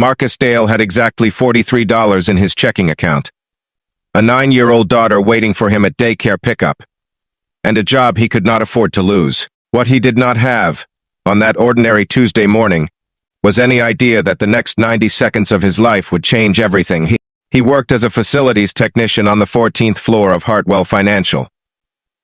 Marcus Dale had exactly $43 in his checking account, a 9-year-old daughter waiting for him at daycare pickup, and a job he could not afford to lose. What he did not have, on that ordinary Tuesday morning, was any idea that the next 90 seconds of his life would change everything. He worked as a facilities technician on the 14th floor of Hartwell Financial,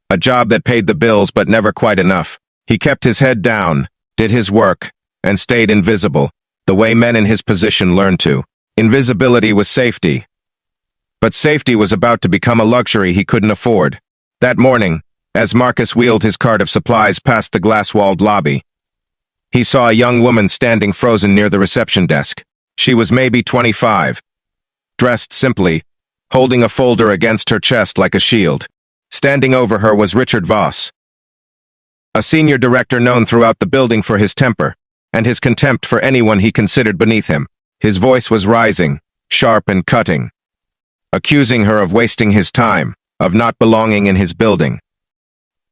a job that paid the bills but never quite enough. He kept his head down, did his work, and stayed invisible, the way men in his position learned to. Invisibility was safety, but safety was about to become a luxury he couldn't afford. That morning, as Marcus wheeled his cart of supplies past the glass-walled lobby, he saw a young woman standing frozen near the reception desk. She was maybe 25, dressed simply, holding a folder against her chest like a shield. Standing over her was Richard Voss, a senior director known throughout the building for his temper and his contempt for anyone he considered beneath him. His voice was rising, sharp and cutting, accusing her of wasting his time, of not belonging in his building,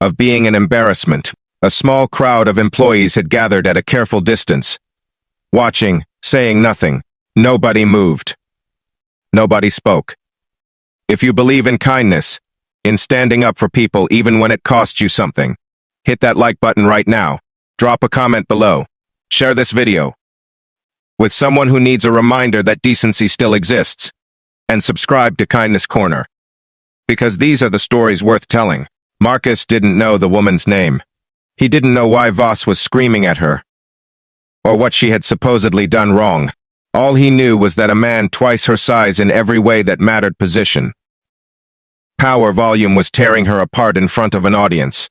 of being an embarrassment. A small crowd of employees had gathered at a careful distance, watching, saying nothing. Nobody moved. Nobody spoke. If you believe in kindness, in standing up for people even when it costs you something, hit that like button right now. Drop a comment below. Share this video with someone who needs a reminder that decency still exists. And subscribe to Kindness Corner, because these are the stories worth telling. Marcus didn't know the woman's name. He didn't know why Voss was screaming at her, or what she had supposedly done wrong. All he knew was that a man twice her size in every way that mattered, position, power, volume, was tearing her apart in front of an audience.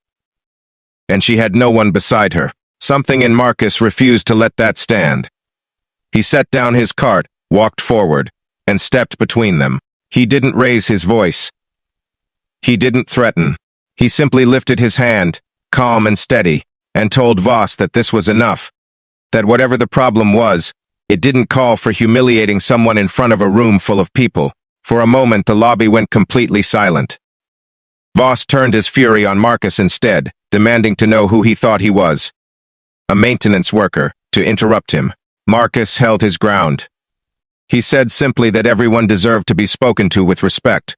And she had no one beside her. Something in Marcus refused to let that stand. He set down his cart, walked forward, and stepped between them. He didn't raise his voice. He didn't threaten. He simply lifted his hand, calm and steady, and told Voss that this was enough, that whatever the problem was, it didn't call for humiliating someone in front of a room full of people. For a moment the lobby went completely silent. Voss turned his fury on Marcus instead, demanding to know who he thought he was, a maintenance worker, to interrupt him. Marcus held his ground. He said simply that everyone deserved to be spoken to with respect,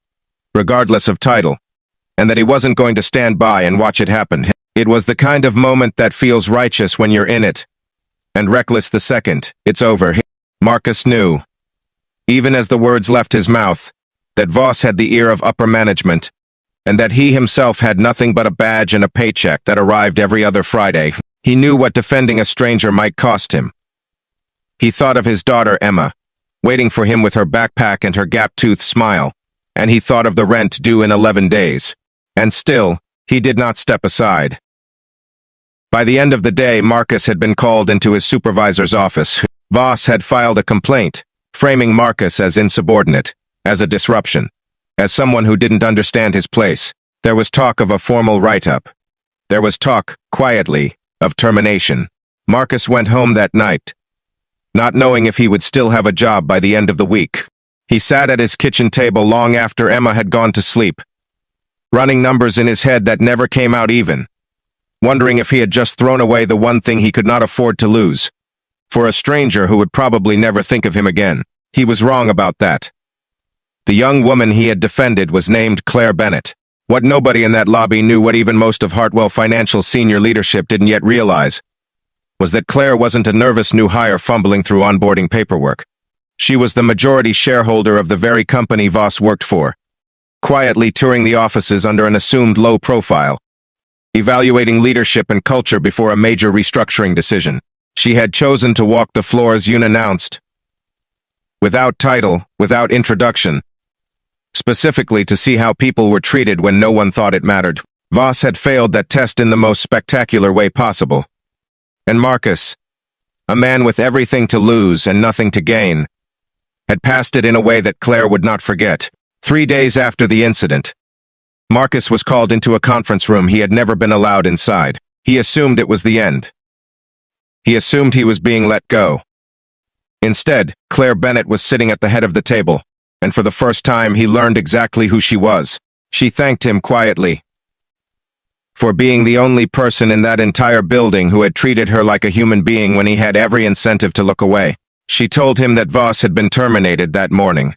regardless of title, and that he wasn't going to stand by and watch it happen. It was the kind of moment that feels righteous when you're in it, and reckless the second it's over. Marcus knew, even as the words left his mouth, that Voss had the ear of upper management, and that he himself had nothing but a badge and a paycheck that arrived every other Friday. He knew what defending a stranger might cost him. He thought of his daughter Emma, waiting for him with her backpack and her gap-toothed smile, and he thought of the rent due in 11 days. And still, he did not step aside. By the end of the day, Marcus had been called into his supervisor's office. Voss had filed a complaint, framing Marcus as insubordinate, as a disruption, as someone who didn't understand his place. There was talk of a formal write-up. There was talk, quietly, of termination. Marcus went home that night, not knowing if he would still have a job by the end of the week. He sat at his kitchen table long after Emma had gone to sleep, running numbers in his head that never came out even, wondering if he had just thrown away the one thing he could not afford to lose, for a stranger who would probably never think of him again. He was wrong about that. The young woman he had defended was named Claire Bennett. What nobody in that lobby knew, what even most of Hartwell Financial senior leadership didn't yet realize, was that Claire wasn't a nervous new hire fumbling through onboarding paperwork. She was the majority shareholder of the very company Voss worked for, quietly touring the offices under an assumed low profile, evaluating leadership and culture before a major restructuring decision. She had chosen to walk the floors unannounced, without title, without introduction, specifically to see how people were treated when no one thought it mattered. Voss had failed that test in the most spectacular way possible. And Marcus, a man with everything to lose and nothing to gain, had passed it in a way that Claire would not forget. 3 days after the incident, Marcus was called into a conference room he had never been allowed inside. He assumed it was the end. He assumed he was being let go. Instead, Claire Bennett was sitting at the head of the table, and for the first time he learned exactly who she was. She thanked him quietly for being the only person in that entire building who had treated her like a human being when he had every incentive to look away. She told him that Voss had been terminated that morning,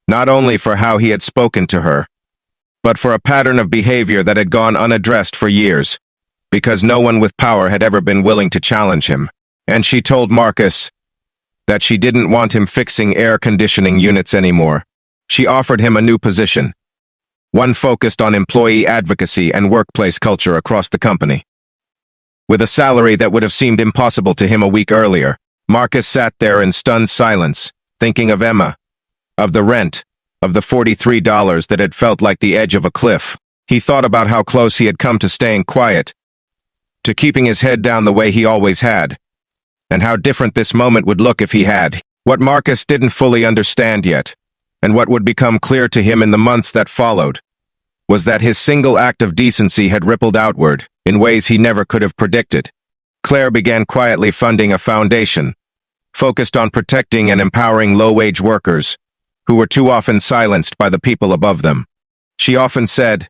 not only for how he had spoken to her, but for a pattern of behavior that had gone unaddressed for years, because no one with power had ever been willing to challenge him. And she told Marcus that she didn't want him fixing air conditioning units anymore. She offered him a new position, one focused on employee advocacy and workplace culture across the company. With a salary that would have seemed impossible to him a week earlier, Marcus sat there in stunned silence, thinking of Emma, of the rent, of the $43 that had felt like the edge of a cliff. He thought about how close he had come to staying quiet, to keeping his head down the way he always had, and how different this moment would look if he had. What Marcus didn't fully understand yet, and what would become clear to him in the months that followed, was that his single act of decency had rippled outward in ways he never could have predicted. Claire began quietly funding a foundation, focused on protecting and empowering low-wage workers, who were too often silenced by the people above them. She often said,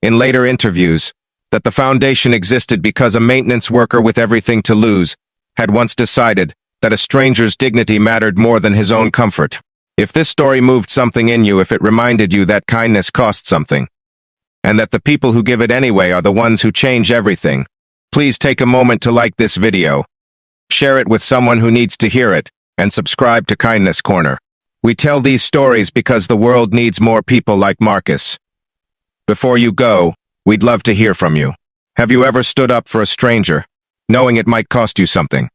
in later interviews, that the foundation existed because a maintenance worker with everything to lose had once decided that a stranger's dignity mattered more than his own comfort. If this story moved something in you, if it reminded you that kindness costs something, and that the people who give it anyway are the ones who change everything, please take a moment to like this video, share it with someone who needs to hear it, and subscribe to Kindness Corner. We tell these stories because the world needs more people like Marcus. Before you go, we'd love to hear from you. Have you ever stood up for a stranger, knowing it might cost you something?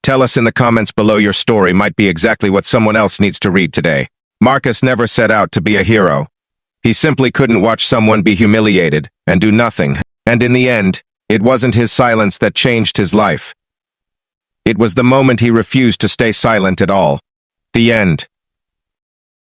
Tell us in the comments below. Your story might be exactly what someone else needs to read today. Marcus never set out to be a hero. He simply couldn't watch someone be humiliated and do nothing. And in the end, it wasn't his silence that changed his life. It was the moment he refused to stay silent at all. The end.